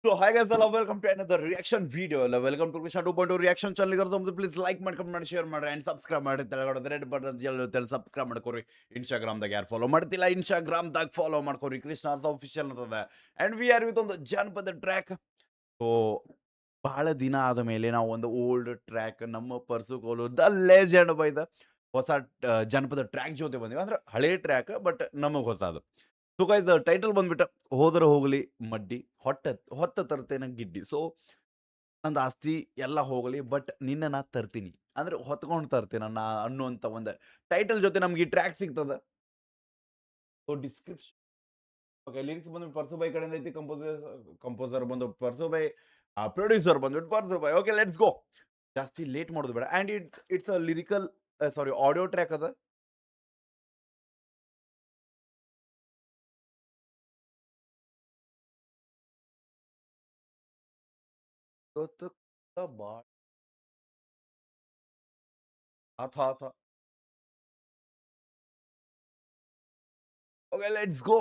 So hi guys, hello, welcome to another reaction video. Welcome to Krishna 2.0 reaction channel. Please like ಮಾಡಿ comment ಮಾಡಿ share ಮಾಡಿ and subscribe ಮಾಡಿ ತೆಳಗಡೆ red button ಜಲ್ದಿ subscribe ಮಾಡ್ಕೊರಿ. Instagram ದಾಗ ಯಾರು ಫಾಲೋ ಮಾಡ್ತಿಲ್ಲ ಇನ್ಸ್ಟಾಗ್ರಾಮ್ ದಾಗ ಫಾಲೋ ಮಾಡ್ಕೊರಿ. ಕೃಷ್ಣ ಅಫಿಷಿಯಲ್ ಅಂತದ ಅಂಡ್ ವಿ ಆರ್ ವಿತ್ ಒಂದು ಜಾನಪದ ಟ್ರ್ಯಾಕ್. ಸೊ ಬಹಳ ದಿನ ಆದ ಮೇಲೆ ನಾವು ಒಂದು ಓಲ್ಡ್ ಟ್ರ್ಯಾಕ್ ನಮ್ಮ ಪರ್ಸುಗೋಲು ದ ಲೆಜೆಂಡ್ ಬೈ ದ ಹೊಸ ಜನಪದ ಟ್ರ್ಯಾಕ್ ಜೊತೆ ಬಂದಿವಿ. ಅಂದ್ರೆ ಹಳೆ ಟ್ರ್ಯಾಕ್ ಬಟ್ ನಮಗ್ ಹೊಸದು. ಸೊ ಗೈಸ್ ಟೈಟಲ್ ಬಂದ್ಬಿಟ್ಟ ಹೋದರೆ ಹೋಗಲಿ ಮಡ್ಡಿ ಹೊತ್ತ ತರ್ತೇನೆ ಗಿಡ್ಡಿ. ಸೊ ನಂದು ಆಸ್ತಿ ಎಲ್ಲ ಹೋಗಲಿ ಬಟ್ ನಿನ್ನ ನಾ ತರ್ತೀನಿ ಅಂದ್ರೆ ಹೊತ್ಕೊಂಡು ತರ್ತೇನೆ ನಾ ಅನ್ನುವಂಥ ಒಂದು ಟೈಟಲ್ ಜೊತೆ ನಮ್ಗೆ ಈ ಟ್ರ್ಯಾಕ್ ಸಿಗ್ತದೆ. ಸೊ ಡಿಸ್ಕ್ರಿಪ್ಷನ್ ಓಕೆ ಲಿರಿಕ್ಸ್ ಬಂದ್ಬಿಟ್ಟು ಪರ್ಸು ಬೈ ಕಡೆಯಿಂದ ಐತಿ. ಕಂಪೋಸರ್ ಬಂದು ಪರ್ಸು ಬೈ, ಪ್ರೊಡ್ಯೂಸರ್ ಬಂದ್ಬಿಟ್ಟು ಪರ್ಸು ಬೈ. Okay let's go. ಜಾಸ್ತಿ ಲೇಟ್ ಮಾಡೋದು ಬೇಡ. And it's a lyrical sorry audio track ಅದ. ಗೊತ್ತು ಭಾಳ ಆತ ಓಕೆ ಲೆಟ್ಸ್ ಗೋ.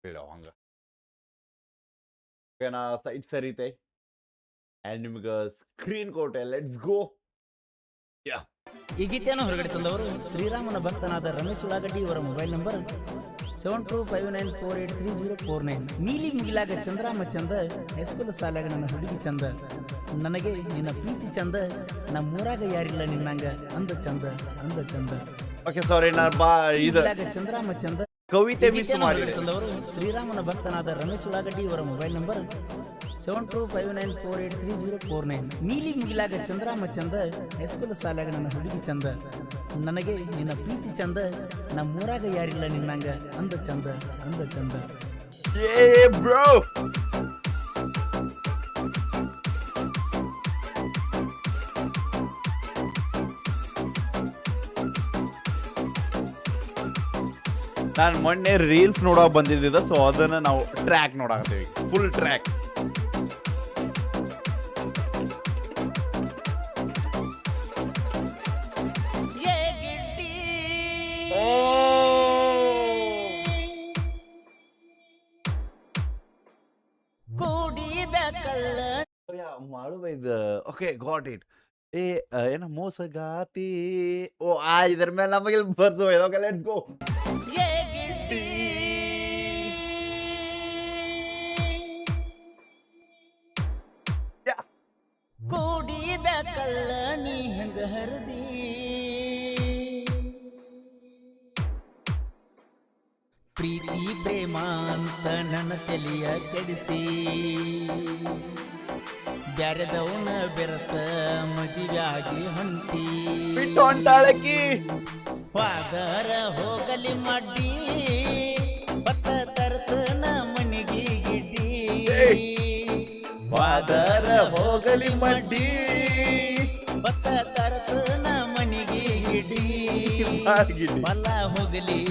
ಇಲ್ಲ ಹಂಗ ನಾ ಸೈಡ್ ಸರಿತೆ ಆ್ಯಂಡ್ ನಿಮ್ಗೆ ಸ್ಕ್ರೀನ್ ಕೊಟ್ಟೆ. Let's go. ಯಾ ಈ ಗೀತೆಯನ್ನು ಹೊರಗಡೆ ತಂದವರು ಶ್ರೀರಾಮನ ಭಕ್ತನಾದ ರಮೇಶ್ ಉಳ್ಳಾಗಡ್ಡಿ ಇವರ ಮೊಬೈಲ್ ನಂಬರ್ 7259483049. ನೀಲಿ ಮುಗಿಲಾಗ ಚಂದ್ರಾಮ ಚಂದ, ಹೈಸ್ಕೂಲ್ ಸಾಲಾಗ ನನ್ನ ಹುಡುಗಿ ಚಂದ, ನನಗೆ ನಿನ್ನ ಪ್ರೀತಿ ಚಂದ, ನಮ್ಮೂರಾಗ ಯಾರಿಲ್ಲ ನಿನ್ನಂಗ ಅಂದ ಚಂದ ಅಂದ ಚಂದ. ಓಕೆ ಸಾರಿ ನಾನು ಇದು ಮುಗಿಲಾಗ ಚಂದ್ರಾಮ ಚಂದ ಕವಿತೆ ಮಿಸ್ ಗೀತೆಯನ್ನು ಮಾಡಿ. ಹೊರಗಡೆ ತಂದವರು ಶ್ರೀರಾಮನ ಭಕ್ತನಾದ ರಮೇಶ್ ಉಳ್ಳಾಗಡ್ಡಿ ಇವರ ಮೊಬೈಲ್ ನಂಬರ್ 7259483049. ನೀಲಿ ಮುಗಿಲಾಗ ಚಂದ್ರಾಮ ಚಂದ, ಹೈಸ್ಕೂಲ್ ಸಾಲಾಗ ನನ್ನ ಹುಡುಗಿ ಚಂದ, ನನಗೆ ನಿನ್ನ ಪ್ರೀತಿ ಚಂದ, ನಮ್ಮೂರಾಗ ಯಾರಿಲ್ಲ ನಿನ್ನಂಗ ಅಂದ ಚಂದ ಅಂದ ಚಂದ. ಏ ಬ್ರೋ ನಾನು ಮೊನ್ನೆ ರೀಲ್ಸ್ ನೋಡೋಕೆ ಬಂದಿದ್ದ. ಸೊ ಅದನ್ನ ನಾವು ಟ್ರ್ಯಾಕ್ ನೋಡಾಕತ್ತೀವಿ, ಫುಲ್ ಟ್ರ್ಯಾಕ್. ಕೂಡಿದ ಕಳ್ಳ ಮಾಡು ಇದು. Okay got it. ಏ ಏನ ಮೋಸಗಾತಿ. ಓ ಇದ್ರ ಮೇಲೆ ನಮಗೆ ಬರ್ದು. ಓಕೆ ಲೆಟ್ಸ್ ಗೋ. ಕೂಡಿದ ಕಳ್ಳ ನೀ ಹಂಗ ಹರದಿ, ಪ್ರೀತಿ ಪ್ರೇಮ ಅಂತ ನನ್ನ ತಲೆಯ ಕೆಡಿಸಿ, ಬ್ಯಾರೆದವನ ಬೆರತ ಮದುವೆಯಾಗಿ ಹೊಂಟಿ, ಬಿಟ್ಟು ಹೊಂಟಾಳಕಿ ವಾದರ ಹೋಗಲಿ ಮಡ್ಡಿ, ಬತ್ತ ತರ್ತನ ಮನಿಗೆ ಗಿಡ್ಡಿ, ವಾದರ ಹೋಗಲಿ ಮಡ್ಡಿ, ಬತ್ತ ತರ್ತನ ಮನಿಗೆ ಗಿಡ್ಡಿ, ಮಲ್ಲ ಹೋಗಲಿ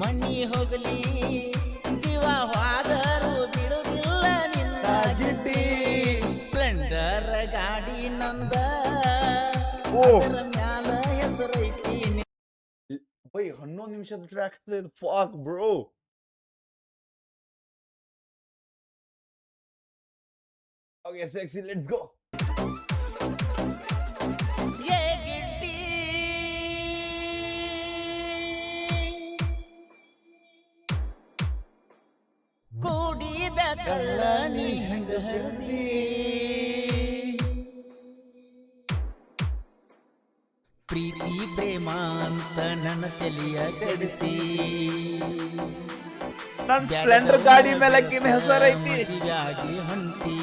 ಮಣ್ಣಿ ಹೋಗಲಿ, ಜೀವ ಹೋದರು ಬಿಡುವುದಿಲ್ಲ ನಿನ್ನ ಗಿಡ್ಡಿ. ಸ್ಪ್ಲೆಂಡರ್ ಗಾಡಿ ನಂದ, ಓ ಅದರ ಮ್ಯಾಲ ಹೆಸರೈತಿ. ಬೈ 11 ನಿಮಿಷದ ಟ್ರ್ಯಾಕ್. ಫಾಕ್ bro. Okay sexy let's go. ಏ ಗಿಡ್ಡಿ ಕೂಡಿದ ಕಳ್ಳ ನೀ ಹಂಗ ಹರದಿ, ಪ್ರೀತಿ ಪ್ರೇಮ ಅಂತ ನನ್ನ ತಲೆಯ ಕೆಡಿಸಿ, ನನ್ ಸ್ಪ್ಲೆಂಡರ್ ಗಾಡಿ ಮೇಲೆ ಹೆಸರೈತಿ, ಮದುವೆಯಾಗಿ ಹೊಂಟಿ,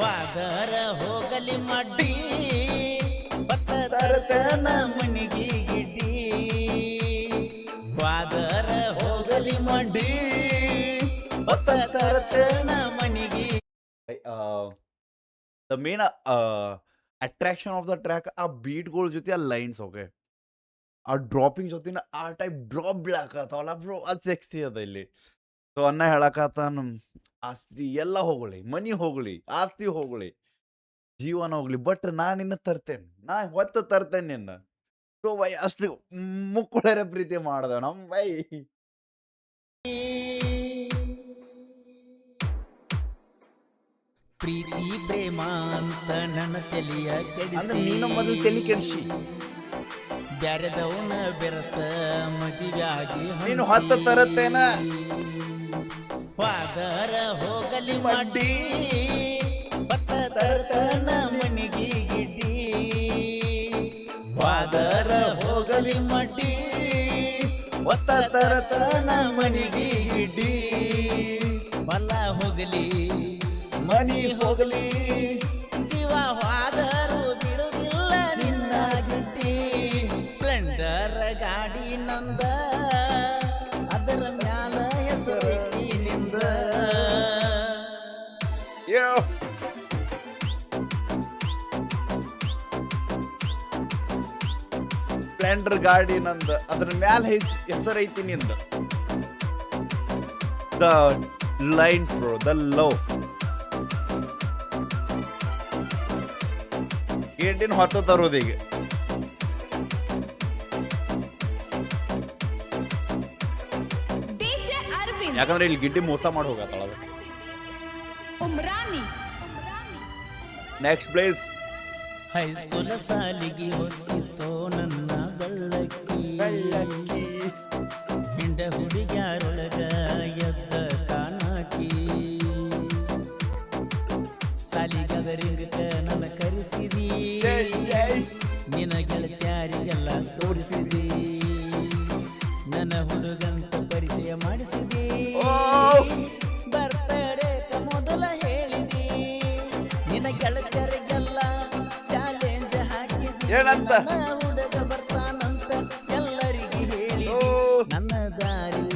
ವಾದರ ಹೋಗಲಿ ಮಡ್ಡಿ, ಬತ್ತ ತರ್ತನ ಮನಿಗೆ ಗಿಡ್ಡಿ, ವಾದರ ಹೋಗಲಿ ಮಡ್ಡಿ, ಬತ್ತ ತರ್ತನ ಮನಿಗೆ. The main attraction of the track ಆ ಬೀಟ್ಗಳ ಜೊತೆ ಆ ಲೈನ್ಸ್. ಓಕೆ ಆ ಡ್ರಾಪಿಂಗ್ ಜೊತೆ ಆ ಟೈಪ್ ಡ್ರಾಪ್ ಬೀಳಾಕತ್ತಾವಲ್ಲ ಬ್ರೋ, ಅದು ಸೆಕ್ಸಿ ಅದ ಇಲ್ಲಿ. ಸೊ ಅನ್ನ ಹೇಳಕತ್ತಾನ ಆಸ್ತಿ ಎಲ್ಲ ಹೋಗಲಿ, ಮನಿ ಹೋಗಲಿ, ಆಸ್ತಿ ಹೋಗಲಿ, ಜೀವನ ಹೋಗ್ಲಿ, ಬಟ್ ನಾ ನಿನ್ನ ತರ್ತೇನೆ, ನಾ ಹೊತ್ತು ತರ್ತೇನೆ ನಿನ್ನ. ಸೊ ಬೈ ಅಷ್ಟು ಮುಕ್ಕುಳರ ಪ್ರೀತಿ ಮಾಡ್ದ ನಮ್ ಬೈ. ಪ್ರೀತಿ ಪ್ರೇಮ ಅಂತ ನನ್ನ ತಲೆಯ ಅಂದ್ರೆ ಕೆಡಿಸಿ ನೀನು ಮೊದಲು ತಲೆ ಕೆಡಿಸಿ ಬ್ಯಾರೆದವನ ಬೆರತ ಮದುವೆಯಾಗಿ ನೀನು ಹೊತ್ತ ತರತ್ತೇನ ವಾದರ ಹೋಗಲಿ ಮಡ್ಡಿ ಬತ್ತ ತರ್ತನ ಮನಿಗೆ ಗಿಡ್ಡಿ ವಾದರ ಹೋಗಲಿ ಮಡ್ಡಿ ಒತ್ತ ತರ್ತನ ಮನಿಗೆ ಗಿಡ್ಡಿ ಹೊಲ ಹೋಗಲಿ ಮನಿ ಹೋಗಲಿ ಜೀವ ಹೋದರು ಬಿಡುವುದಿಲ್ಲ ನಿನ್ನ ಗಿಟ್ಟಿ ಸ್ಪ್ಲೆಂಡರ್ ಗಾಡಿ ನಂದ ಅದರ ಮ್ಯಾಲ ಹೆಸರೈತಿ ನಿಂದ ಯೋ ಸ್ಪ್ಲೆಂಡರ್ ಗಾಡಿ ನಂದ ಅದ್ರ ಮ್ಯಾಲ ಹೆಸರೈತಿ ನಿಂದ the lines bro the love ಗೇಟಿನ ಹೊತ್ತ ತರೋದೀಗ DJ Arvind ಯಾಕಂದ್ರೆ ಇಲ್ಲಿ ಗಿಡ್ಡಿ ಮೋಸ ಮಾಡಿ ಹೋಗತ್ತಳ Umrani ನೆಕ್ಸ್ಟ್ ಪ್ಲೇಸ್ ಹೈಸ್ಕೂಲ್ ಸಾಲಿಗೆ ಹೊತ್ತಿತ್ತೋ ನನ್ನ ಬೆಳ್ಳಕ್ಕಿ ಹಿಂಡ ಹುಡುಗ್ಯಾರೊಳಗ ಎದ್ದ ಕಾಣಾಕಿ ಸಾಲಿಗದರಿಂಗಕ ನನ್ನ ಕರೆಸಿದಿ ನಿನ್ನ ಗೆಳತ್ಯಾರಿಗೆಲ್ಲ ತೋರಿಸಿದಿ ನನ್ನ ಹುಡುಗಂತ ಪರಿಚಯ ಮಾಡಿಸಿದಿ ಬರ್ತಡೇಕ ಮೊದಲ ಹೇಳಿದಿ ನಿನ್ನ ಗೆಳತ್ಯರಿಗೆಲ್ಲ ಚಾಲೆಂಜ್ ಹಾಕಿದಿ ಏನಂತ? ನನ್ನ ಹುಡುಗ ಬರ್ತಾನಂತ ಎಲ್ಲರಿಗೆ ಹೇಳಿದಿ ನನ್ನ ದಾರಿ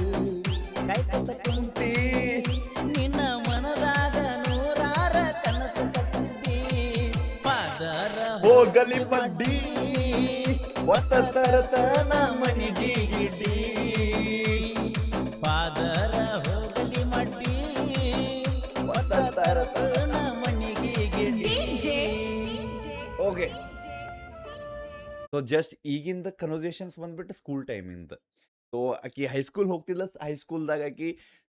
ಕಾಯ್ಕೊತ ಕುಂತಿ ನಿನ್ನ ಮನದಾಗ ನೂರಾರ ಕನಸು ಕಟ್ಟಿದ್ದಿ ಪಾದರ ಹೋಗಲಿ ಬಡ್ಡಿ ಒತ್ತ ತರತನ ಮನಿಗೆ ಗಿಡ್ಡಿ ಪಾದರ ಹೋಗಲಿ ಮಡ್ಡಿ ಒತ್ತ ತರತನ ಮನಿಗೆ ಗಿಡ್ಡಿ DJ ಓಕೆ ಸೊ ಜಸ್ಟ್ ಈಗಿಂದ ಕನ್ವರ್ಸೇಷನ್ಸ್ ಬಂದ್ಬಿಟ್ಟು ಸ್ಕೂಲ್ ಟೈಮಿಂದ ಸೊ ಆಕಿ ಹೈಸ್ಕೂಲ್ ಹೋಗ್ತಿಲ್ಲ ಹೈಸ್ಕೂಲ್ದಾಗ ಆಕಿ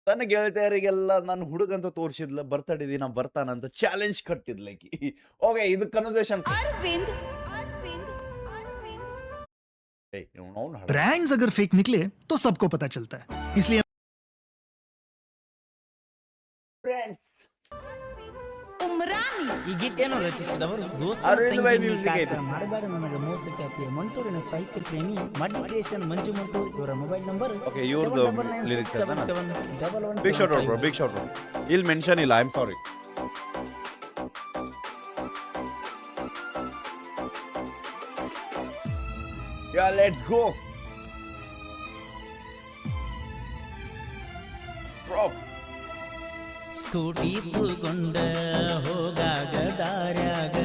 ತನ್ನ ಗೆಳತಿಯರಿಗೆಲ್ಲ ನನ್ನ ಹುಡುಗಂತ ತೋರಿಸಿದ್ಲ ಬರ್ತಡೇ ದಿನ ಬರ್ತಾನಂತ ಚಾಲೆಂಜ್ ಕಟ್ಟಿದ್ಲ ಆಕಿ ಓಕೆ ಇದು ಕನ್ವರ್ಸೇಷನ್ Arvind ब्रांड्स अगर फेक निकले तो सबको पता चलता है इसलिए Umrani ಈ ಗೀತೆಯನ್ನು ರಚಿಸಿದವರು ಅರವಿಂದ್ ಭಾಯ್ music ಐತೆ. ಮಾಡಬೇಡ ನನಗೆ ಮೋಸ ಖ್ಯಾತಿಯ ಮಂಟೂರಿನ ಸಾಹಿತ್ಯ ಪ್ರೇಮಿ ಮಡ್ಡಿ ಕ್ರಿಯೇಷನ್ ಮಂಜು ಮಂಟೂರ್ ಇವರ ಮೊಬೈಲ್ ನಂಬರ್ Okay, ಇವ್ರದ್ದು lyrics ಅದಾನ? Big shot bro big shot bro ಇಲ್ಲಿ ಮೆನ್ಷನ್ ಇಲ್ಲ I am sorry yeah let's go bro scooty ತಗೊಂಡ ಹೋಗಾಗ ದಾರ್ಯಾಗ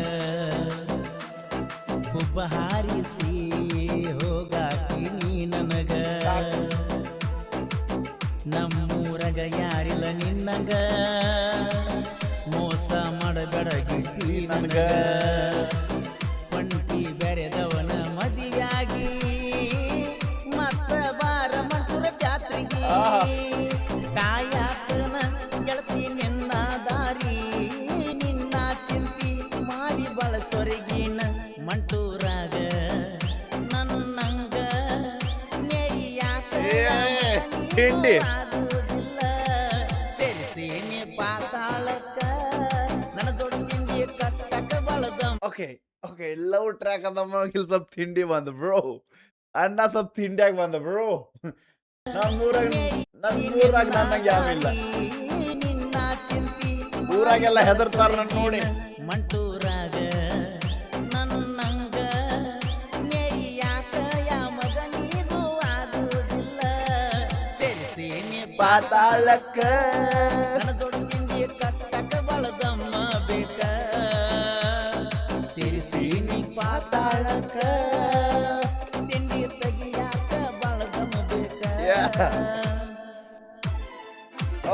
ಹುಬ್ಬ ಹಾರಿಸಿ ಹೋಗಾಕಿ ನೀ ನನಗ ನಮ್ಮೂರಗ ಯಾರಿಲ್ಲ ನಿನ್ನಗ ಮೋಸ ಮಾಡಬೇಡ ಗಿಟ್ಟಿ ನನಗ ಒಂಟಿ ಬೆರೆದವನ ಮದಿಯಾಗಿ ಮತ್ತ ಬಾರ ಮಂಟೂರ ಜಾತ್ರೆಗೆ ಕಾಯಾತನ ಗೆಳತಿ ನಿನ್ನ ದಾರಿ ನಿನ್ನ ಚಿಂತಿ ಮಾಡಿ ಬಳಸೊರಗಿನ ಮಂಟೂರಾಗ ನನ್ನಂಗ ಮೇರಿಯಾಕ ತಿಂಡಿ ಆಗುವುದಿಲ್ಲ ಸೇರಿಸೇನೆ ಪಾತಾಳಕ್ಕ ನನ್ನ ಜೋಡಿ ತಿಂಡಿ ಕಟ್ಟಕ ಬಳದ ಓಕೆ ಓಕೆ ಲವ್ ಟ್ರ್ಯಾಕ್ ಅಂತ ಇಲ್ಲಿ ಸ್ವಲ್ಪ ತಿಂಡಿ ಬಂದ ಬ್ರೋ ಅನ್ನ ಸ್ವಲ್ಪ ತಿಂಡಿಯಾಗ ಬಂದ ಬ್ರೋ ನಮ್ಮೂರಾಗ ನನ್ನಂಗೆ ಯಾವಿಲ್ಲ ನಿನ್ನ ಚಿಂತಿ ಊರಾಗೆಲ್ಲ ಹೆದರ್ತಾರ ನನ್ನ ನೋಡಿ ಮಂಟೂರಾಗ ನನ್ನಂಗ ಮೇರಿಯಾಕ ಯಾ ಮಗನಿಗೂ ಆಗುವುದಿಲ್ಲ ಸೇರಿಸೇನೆ ಪಾತಾಳಕ್ಕ ನನ್ನ ಜೋಡಿ ತಿಂಡಿ ಕಟ್ಟಕ ಬಳದಮ್ಮ ಬೇಕ ಸೇರಿಸೇನಿ ಪಾತಾಳಕ್ಕ ತಿಂಡಿ ತೆಗಿಯಾಕ ಬಳದಮ್ಮ ಬೇಕ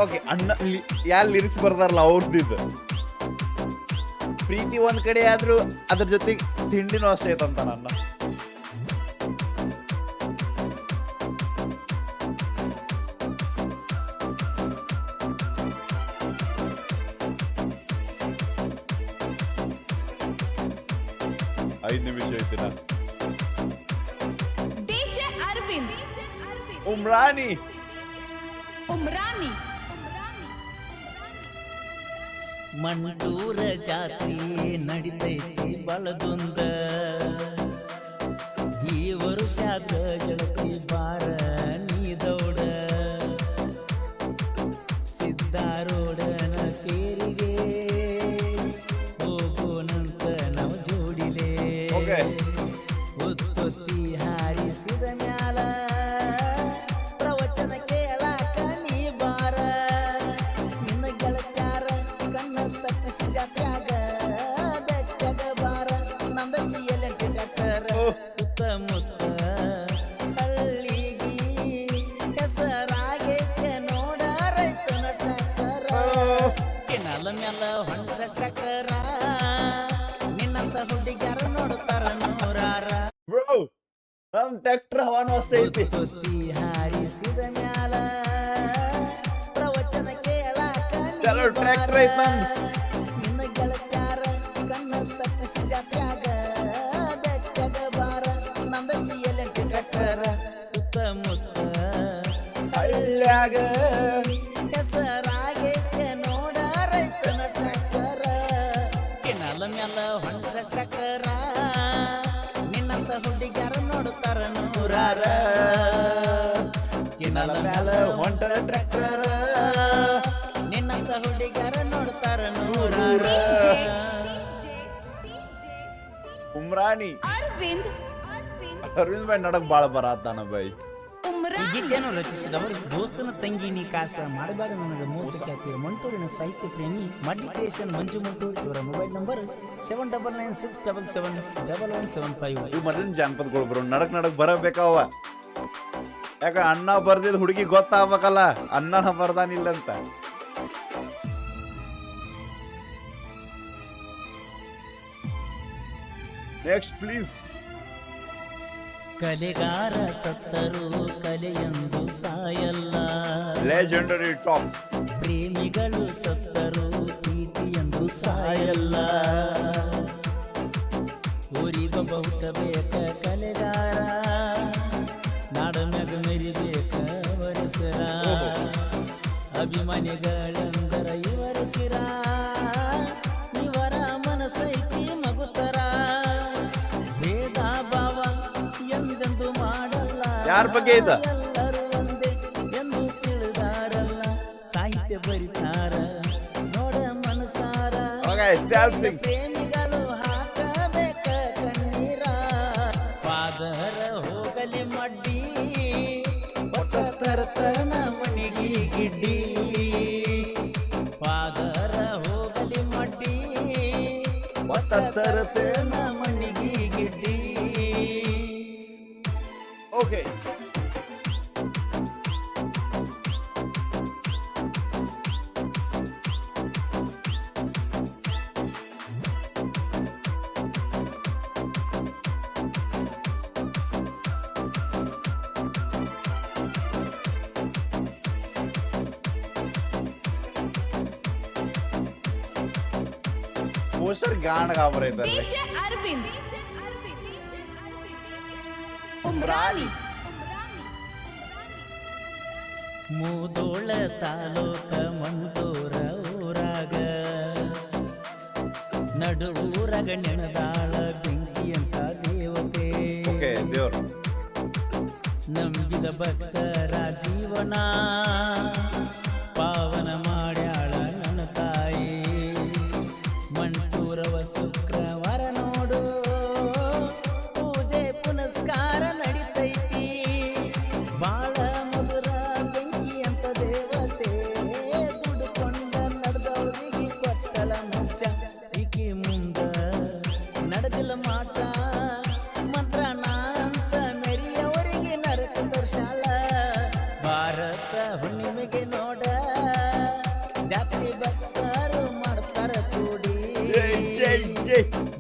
ಓಕೆ ಅಣ್ಣ ಯಾರು ಲಿರಿಕ್ಸ್ ಬರ್ತಾರಲ್ಲ ಅವ್ರದ್ದು ಪ್ರೀತಿ ಒಂದ್ ಕಡೆ ಆದ್ರೂ ಅದ್ರ ಜೊತೆಗೆ ತಿಂಡಿನೂ ಅಷ್ಟೇ ಐತಂತ ನನ್ನ 5 ನಿಮಿಷ ಐತಿನ ಡಿಜೆ ಅರವಿಂದ್ ಉಮ್ರಾನಿ ಉಮ್ರಾನಿ ಮಂಡೂರ ಜಾತ್ರೆ ನಡಿತೈತಿ ಬಳದುಂದ ಈ ವರ್ಷಾದ ಗೆಳತಿ ಬಾರ ನೀದೌಡ ಸಿದ್ದಾರೂಢನ ಪೇರಿಗೆ ಹೋಗೋಣಂತ ನಾವು ಜೋಡಿಲೆ Okay. ಉತ್ತೊತ್ತಿ ಹಾರಿಸಿದ ಮ್ಯಾಲ ಪ್ರವಚನ ಕೇಳಾಕ ನೀ ಬಾರ ನಿನ್ನ ಗೆಳತ್ಯಾರ ಕಣ್ಣ ತಪ್ಪಿಸಿ ಜಾತ್ಯಾಗ ಬೆಟ್ಟಗ ಬಾರ ನಂದತಿಯಲ್ಲಿ ಡಾಕ್ಟರ್ ಸುತ್ತಮುತ್ತ ಹಳ್ಳಿಗಿ ಹೆಸರಾಗೈತೆ ನೋಡ ರೈತನ ಟ್ರ್ಯಾಕ್ಟರ್ ಕೆನಲ ಮ್ಯಾಲ ಹೊಂಟ ಟ್ರ್ಯಾಕ್ಟರ ನಿನ್ನಂತ ಹುಡುಗ್ಯಾರ ನೋಡ್ತಾರ ನೂರಾರ ಬ್ರೋ ನಮ್ ಟ್ರ್ಯಾಕ್ಟರ್ ಹವಾನು ಅಷ್ಟೇ ಐತಿ ತುತ್ತಿ ಹಾರಿಸಿದ ಮ್ಯಾಲ ಪ್ರವಚನ ಕೇಳಾಕ ನೀ ಚಲೋ ಟ್ರ್ಯಾಕ್ಟರ್ ಐತ್ ನಂದ್. ನಿನ್ನ ಗೆಳತ್ಯಾರ ಕಣ್ಣ ತಪ್ಪಿಸಿ ಜಾತ್ಯಾಗ ಬೆಟ್ಟಗ ಬಾರ ನಂದತಿಯಲ್ಲಿ ಟ್ರ್ಯಾಕ್ಟರ್ ಸುತ್ತಮುತ್ತ ಹಳ್ಳ್ಯಾಗ ಹೆಸರಾಗೈತೆ ನೋಡ ರೈತನ ಟ್ರ್ಯಾಕ್ಟರ್ ಕೆನಲ ಮ್ಯಾಲ ಹೊಂಟ ಟ್ರ್ಯಾಕ್ಟರ ನಿನ್ನಂತ ಹುಡುಗ್ಯಾರ ನೋಡ್ತಾರ ನೂರಾರ ಕೆನಲ ಮ್ಯಾಲ ಹೊಂಟ ಟ್ರ್ಯಾಕ್ಟರ್ ನಿನ್ನಂತ ಹುಡುಗ್ಯಾರ ನೋಡ್ತಾರ ನೂರಾರ ಉಮ್ರಾನಿ ಅರವಿಂದ್ ಅರವಿಂದ್ ಬಾಯ್ ನಡಕ್ ಬಾಳ ಬರತ್ತಾನ ಬೈ ಈ ಉಮ್ರಾನಿ ಗೀತೆಯನ್ನು ರಚಿಸಿದವರು ದೋಸ್ತನ ತಂಗಿ ನೀ ಕಾಸ ಮಾಡಬೇಡ ನನಗೆ ಮೋಸ ಖ್ಯಾತಿ ಮಂಟೂರಿನ ಸಾಹಿತ್ಯ ಪ್ರೇಮಿ ಮಡ್ಡಿ ಕ್ರಿಯೇಷನ್ ಮಂಜು ಮಂಟೂರ್ ಇವರ ಮೊಬೈಲ್ ನಂಬರ್ 7996771175 ಇವ್ ಮೊದಲಿನ ಜಾನಪದಗಳು ಬ್ರೋ ನಡಕ್ ಬರಬೇಕಾವ ಯಾಕ ಅಣ್ಣ ಬರ್ದಿದ್ ಹುಡುಗಿ ಗೊತ್ತಾಗ್ಬೇಕಲ್ಲ ಅಣ್ಣನ ಬರ್ದಾನಿಲ್ಲ ಅಂತ ನೆಕ್ಸ್ಟ್ ಪ್ಲೀಸ್ ಕಲೆಗಾರ ಸತ್ತರು ಕಲೆಯೊಂದು ಸಾಯಲ್ಲ ಲೆಜೆಂಡರಿ ಟಾಪ್ಸ್ ಪ್ರೇಮಿಗಳು ಸತ್ತರು ಪ್ರೀತಿಯೊಂದು ಸಾಯಲ್ಲ ಊರಿಗೊಬ್ಬ ಹುಟ್ಟಬೇಕ ಕಲೆಗಾರ ನಾಡಮ್ಯಾಗ ಮೆರಿಬೇಕ ವರಸರ ಅಭಿಮಾನಿಗಳೆಂದರ ಇವರ ಸಿರ ಇವರ ಮನಸ್ಸೈತಿ ಮಗುತರ ಭೇದ ಭಾವ ಎಂದೆಂದು ಮಾಡಲ್ಲ ಯಾರ್ ಬಗ್ಗೆ ಇದ? ಎಲ್ಲರೂ ಒಂದೇ ಎಂದು ತಿಳಿದಾರಲ್ಲ ಸಾಹಿತ್ಯ ಬರಿತಾರ ನೋಡ ಮನಸಾರ Okay, tell things. ಪ್ರೇಮಿಗಳು ಹಾಕಬೇಕ ಕಣ್ಣೀರ ಪಾದರ ಹೋಗಲಿ ಮಡ್ಡಿ ಒಟ್ಟ ತರ್ತನ ಮಣಿಗಿ ಗಿಡ್ಡಿ ಪಾದರ ಹೋಗಲಿ ಮಡ್ಡಿ ಒಟ್ಟ ತರ್ತನ ಮಣಿಗಿ ಗಿಡ್ಡಿ ಓಕೆ ಪೋಸ್ಟರ್ ಗಾಣಗ ಬರೈತಲ್ಲಿ ಡಿಜೆ ಅರವಿಂದ್ ಉಮ್ರಾನಿ ಮೂದೋಳ ತಾಲೂಕ ಮಂಟೂರ ಊರಾಗ ನಡು ಊರಾಗ ನೆನದಾಳ ಬೆಂಕಿ ಅಂತ ದೇವತೆ ಓಕೆ ದೇವ್ರು ನಂಬಿದ ಭಕ್ತರ ಜೀವನ ಪಾವನ ಮಾಡ್ಯಾಳ ನನ್ನ ತಾಯಿ ಮಂಟೂರವ ಶುಕ್ರವಾರ ನೋಡು ಪೂಜೆ ಪುನಸ್ಕಾರ ನಡಿತೈತಿ ಬಾಳ ಮಧುರ ಬೆಂಕಿ ಅಂತ ದೇವತೆ ದುಡ್ಕೊಂಡ ನಡೆದವರಿಗೆ ಕೊಟ್ಟಲ ಮೋಕ್ಷ ಈಕಿ ಮುಂದ ನಡೆದಿಲ್ಲ ಮಾಟ ಮಂತ್ರ ಅಂತ ಮೆರಿಯವರಿಗೆ ನರಕ ತೋರ್ಸಾಳ ಭಾರತ ಹುಣ್ಣಿಮೆಗೆ ನೋಡ ಜಾತಿ ಭಕ್ತರು ಮಾಡ್ತಾರ ಕೂಡಿ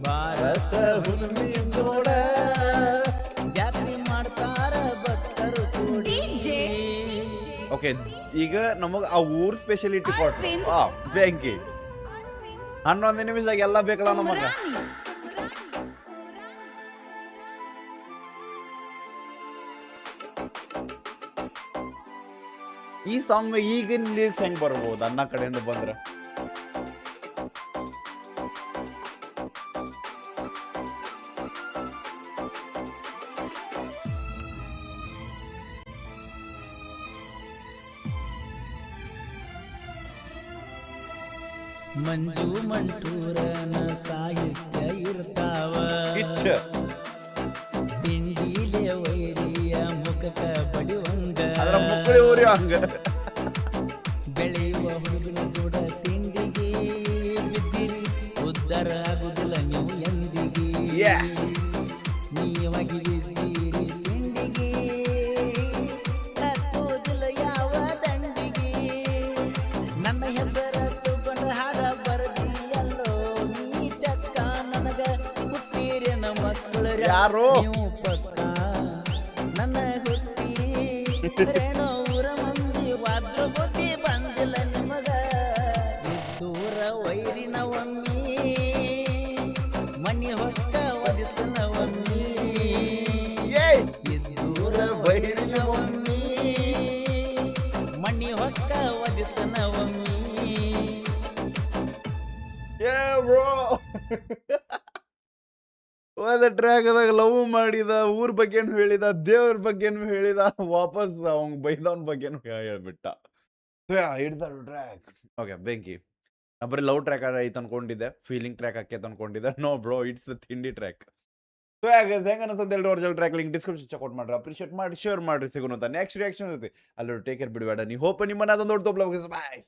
ಭಾರತ ಹುಣ್ಣಿಮೆ ನೋಡ ಜಾತಿ ಮಾಡ್ತಾರ ಭಕ್ತರು ಕೂಡಿ ಡಿಜೆ ಓಕೆ ಈಗ ನಮಗ ಆ ಊರ್ ಸ್ಪೆಷಾಲಿಟಿ ಕೊಟ್ಟು ಅರವಿಂದ್. ಬೆಂಕಿ 11 ನಿಮಿಷದಾಗ ಎಲ್ಲ ಬೇಕಲ್ಲ ನಮಗ ಉಮ್ರಾನಿ ಈ ಸಾಂಗ್ ಈಗಿನ ಲಿರಿಕ್ಸ್ ಹೆಂಗ್ ಬರ್ಬೋದು ಅನ್ನ ಕಡೆಯಿಂದ ಬಂದ್ರೆ? ಮಂಜು ಮಂಟೂರನ ಸಾಹಿತ್ಯ ಇರ್ತಾವ ಕಿಚ್ಚ ತಿಂಡಿಲೆ ವೈರಿಯ ಮುಖಕ ಬಡಿವಂಗ ಅದರ ಮುಕ್ಕಳಿ ಊರಿ ಹಂಗ ಬೆಳೆಯುವ ಹುಡುಗನ ಜೋಡ ತಿಂಡಿಗೆ ಬಿದ್ದಿರಿ ಉದ್ಧಾರ ಆಗುದಿಲ್ಲ ನೀವು ಎಂದಿಗೆ Yeah. ನೀವಾಗಿ ಬಿದ್ದೀರಿ ತಿಂಡಿಗೆ ಹತ್ತುವುದಿಲ್ಲ ಯಾವ ದಂಡಿಗೆ ನನ್ನ ಹೆಸರ ತಗೊಂಡ ಹಾಡ ಬರದಿಯಲ್ಲೋ ನೀ ಚಕ್ಕ ನನಗ ಹುಟ್ಟಿರೇನ ಮಕ್ಕಳ ಯಾರು? ನೀವು ಪಕ್ಕ ನನ್ನ ಹುಟ್ಟಿರೇನೋ ಊರ ಮಂದಿ ವಾದ್ರ ಬುದ್ಧಿ ಬಂದಿಲ್ಲ ನಿಮಗ ಇದ್ದೂರ ವೈರಿನ ಒಮ್ಮಿ ಮನಿ ಹೊಕ್ಕ ಒದಿತನ ಒಮ್ಮಿ ಏಯ್ ಇದ್ದೂರ ವೈರಿನ ಒಮ್ಮಿ ಮನಿ ಹೊಕ್ಕ ಒದಿತನ ಒಮ್ಮಿ ಏ ಬ್ರೋ ಹೋದ ಟ್ರ್ಯಾಕ್ದಾಗ ಲವ್ ಮಾಡಿದ ಊರ್ ಬಗ್ಗೆನು ಹೇಳಿದ ದೇವ್ರ ಬಗ್ಗೆನು ಹೇಳಿದ ವಾಪಸ್ ಅವ್ನ್ ಬೈದವನ್ ಬಗ್ಗೆನು ಹೇಳ್ಬಿಟ್ಟ ಹಿಡ್ದ ಟ್ರ್ಯಾಕ್ ಓಕೆ ಬೆಂಕಿ ನಾ ಬರೀ ಲವ್ ಟ್ರ್ಯಾಕ್ ಐತೆ ಅನ್ಕೊಂಡಿದ್ದೆ ಫೀಲಿಂಗ್ ಟ್ರ್ಯಾಕ್ ಹಾಕೈತೆ ಅನ್ಕೊಂಡಿದ್ದೆ ನೋ ಬ್ರೋ ಇಟ್ಸ್ ತಿಂಡಿ ಟ್ರ್ಯಾಕ್ ಸೊ ಹೆಂಗ ಅನ್ಸುತ್ತೆ ಎರಡು original track link description check out ಮಾಡ್ರಿ ಅಪ್ರಿಷಿಯೇಟ್ ಮಾಡಿ ಶೇರ್ ಮಾಡ್ರಿ ಸಿಗೋಣ ನೆಕ್ಸ್ಟ್ ರಿಯಾಕ್ಷನ್ ಇರುತ್ತೆ ಅಲ್ಲಿ ಟೇಕ್ ಕೇರ್ ಬಿಡಬೇಡ ನೀವು ಹೋಪ್ ನಿಮ್ಮನ್ನ ಅದೊಂದು ದೊಡ್ಡ ಬಾಯ್